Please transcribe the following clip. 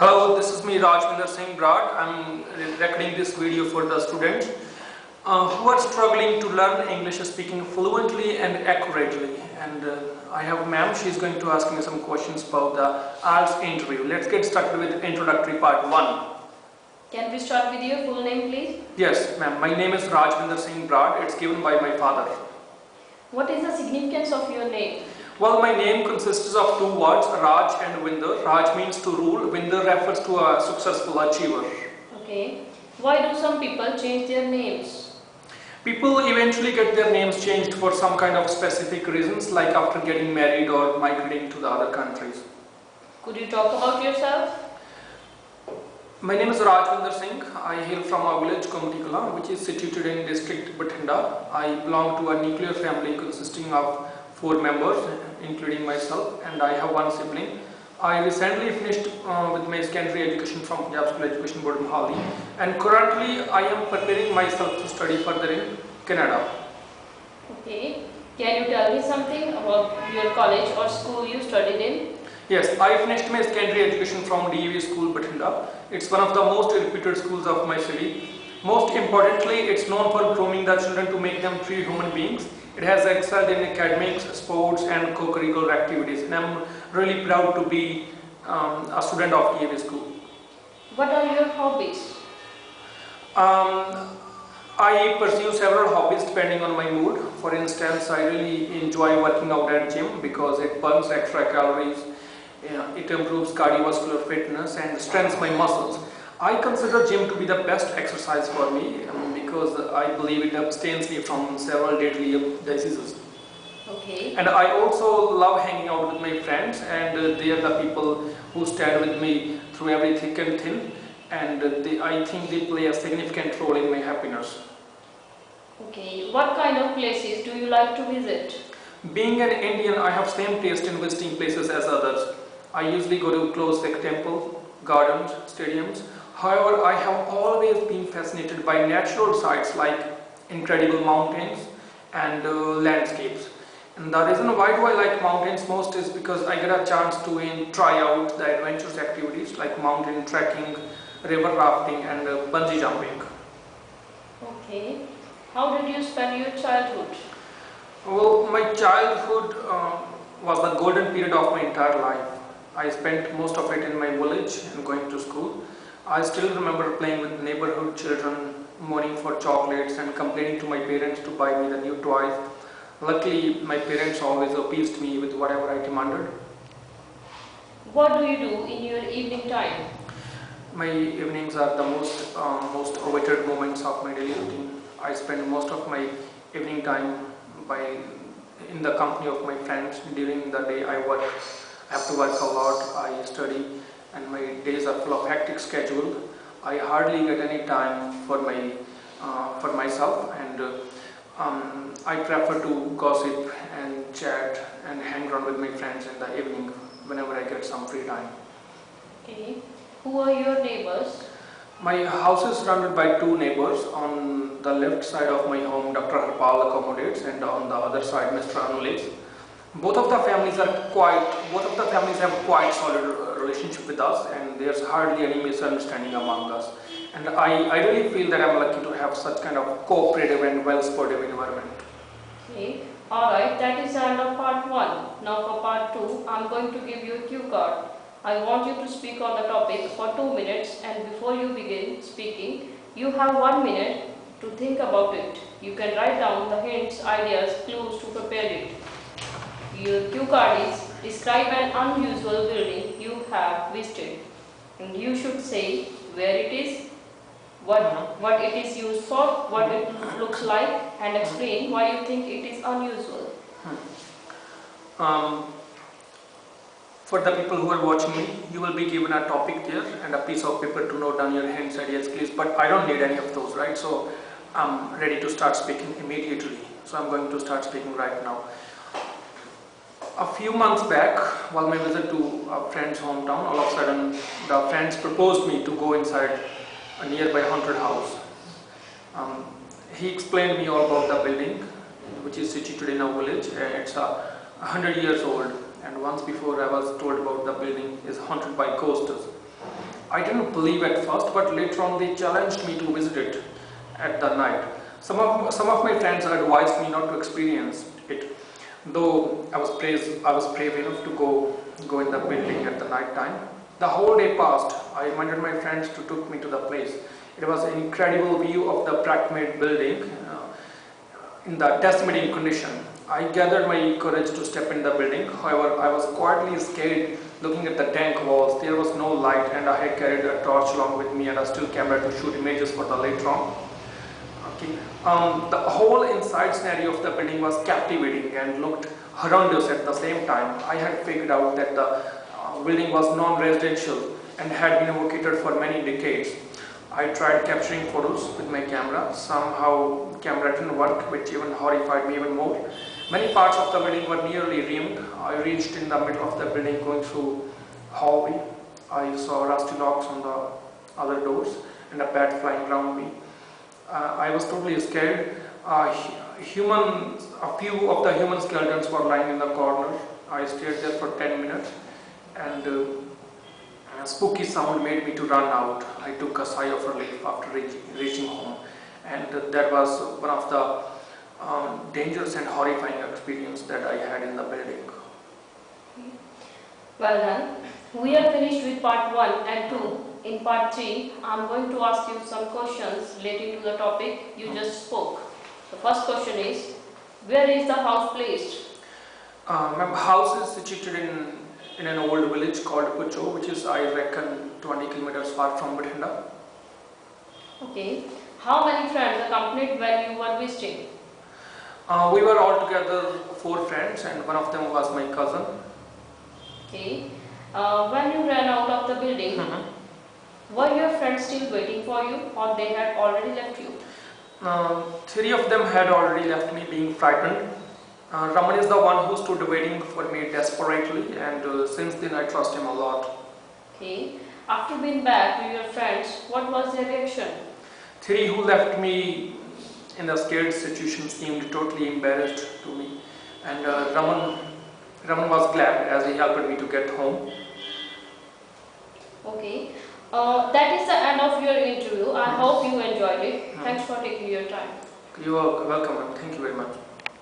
Hello, this is me Rajwinder Brar. I'm recording this video for the students who are struggling to learn English speaking fluently and accurately. And I have a ma'am, she's going to ask me some questions about the IELTS interview. Let's get started with introductory part 1. Can we start with your full name, please? Yes, ma'am. My name is Rajwinder Brar. It's given by my father. What is the significance of your name? Well, my name consists of two words, Raj and Winder. Raj means to rule, Winder refers to a successful achiever. Okay. Why do some people change their names? People eventually get their names changed for some kind of specific reasons, like after getting married or migrating to the other countries. Could you talk about yourself? My name is Rajwinder Singh. I hail from a village, Komatikala, which is situated in district Bathinda. I belong to a nuclear family consisting of 4 members, including myself, and I have one sibling. I recently finished with my secondary education from Punjab School Education Board, Mohali, and currently I am preparing myself to study further in Canada. Okay. Can you tell me something about your college or school you studied in? Yes, I finished my secondary education from DAV School, Bathinda. It's one of the most reputed schools of my city. Most importantly, it's known for grooming the children to make them true human beings. It has excelled in academics, sports and co-curricular activities, and I'm really proud to be a student of DAV School. What are your hobbies? I pursue several hobbies depending on my mood. For instance, I really enjoy working out at gym because it burns extra calories. It improves cardiovascular fitness and strengthens my muscles. I consider gym to be the best exercise for me because I believe it abstains me from several deadly diseases. Okay. And I also love hanging out with my friends, and they are the people who stand with me through every thick and thin, and I think they play a significant role in my happiness. Okay. What kind of places do you like to visit? Being an Indian, I have same taste in visiting places as others. I usually go to close like temple, gardens, stadiums. However, I have always been fascinated by natural sights like incredible mountains and landscapes. And the reason why do I like mountains most is because I get a chance to try out the adventurous activities like mountain trekking, river rafting and bungee jumping. Okay. How did you spend your childhood? Well, my childhood was the golden period of my entire life. I spent most of it in my village and going to school. I still remember playing with neighborhood children, mourning for chocolates and complaining to my parents to buy me the new toys. Luckily, my parents always appeased me with whatever I demanded. What do you do in your evening time? My evenings are the most awaited moments of my daily routine. I spend most of my evening time in the company of my friends. During the day I work. I have to work a lot, I study, and my days are full of hectic schedule. I hardly get any time for myself, and I prefer to gossip and chat and hang around with my friends in the evening whenever I get some free time. Okay. Who are your neighbors? My house is surrounded by 2 neighbors. On the left side of my home, Dr. Harpal accommodates, and on the other side, Mr. Anulesh. Both of the families have quite solid relationship with us, and there's hardly any misunderstanding among us. And I really feel that I'm lucky to have such kind of cooperative and well-supportive environment. Okay. Alright, that is the end of part 1. Now for part 2, I'm going to give you a cue card. I want you to speak on the topic for 2 minutes, and before you begin speaking, you have 1 minute to think about it. You can write down the hints, ideas, clues to prepare it. Your cue card is describe an unusual building you have visited, and you should say where it is, what it is used for, what it looks like, and explain why you think it is unusual. For the people who are watching me, you will be given a topic there and a piece of paper to note down your hints, ideas, clues, but I don't need any of those, right? So I'm ready to start speaking immediately. So I'm going to start speaking right now. A few months back, while my visit to a friend's hometown, all of a sudden the friends proposed me to go inside a nearby haunted house. He explained me all about the building, which is situated in a village. It's 100 years old, and once before I was told about the building is haunted by ghosts. I didn't believe at first, but later on they challenged me to visit it at the night. Some of my friends advised me not to experience it, though I was brave enough to go in the building at the night time. The whole day passed. I reminded my friends to take me to the place. It was an incredible view of the crack-made building in the decimating condition. I gathered my courage to step in the building. However, I was quietly scared looking at the dank walls. There was no light, and I had carried a torch along with me and a still camera to shoot images for the later on. Okay. The whole inside scenario of the building was captivating and looked horrendous at the same time. I had figured out that the building was non-residential and had been evacuated for many decades. I tried capturing photos with my camera. Somehow the camera didn't work, which even horrified me even more. Many parts of the building were nearly ruined. I reached in the middle of the building going through hallway. I saw rusty locks on the other doors and a bat flying around me. I was totally scared. A few of the human skeletons were lying in the corner. I stayed there for 10 minutes and a spooky sound made me to run out. I took a sigh of relief after reaching home, and that was one of the dangerous and horrifying experience that I had in the building. Well done. We are finished with part 1 and 2. In part 3, I am going to ask you some questions relating to the topic you just spoke. The first question is, where is the house placed? My house is situated in an old village called Pucho, which is, I reckon, 20 kilometers far from Bathinda. Okay. How many friends accompanied when you were visiting? We were all together 4 friends, and one of them was my cousin. Okay. When you ran out of the building, were your friends still waiting for you, or they had already left you? 3 of them had already left me, being frightened. Raman is the one who stood waiting for me desperately, and since then I trust him a lot. Okay. After being back with your friends, what was their reaction? 3 who left me in a scared situation seemed totally embarrassed to me, and Raman was glad as he helped me to get home. Okay. That is the end of your interview. I hope you enjoyed it. Thanks for taking your time. You are welcome, and thank you very much.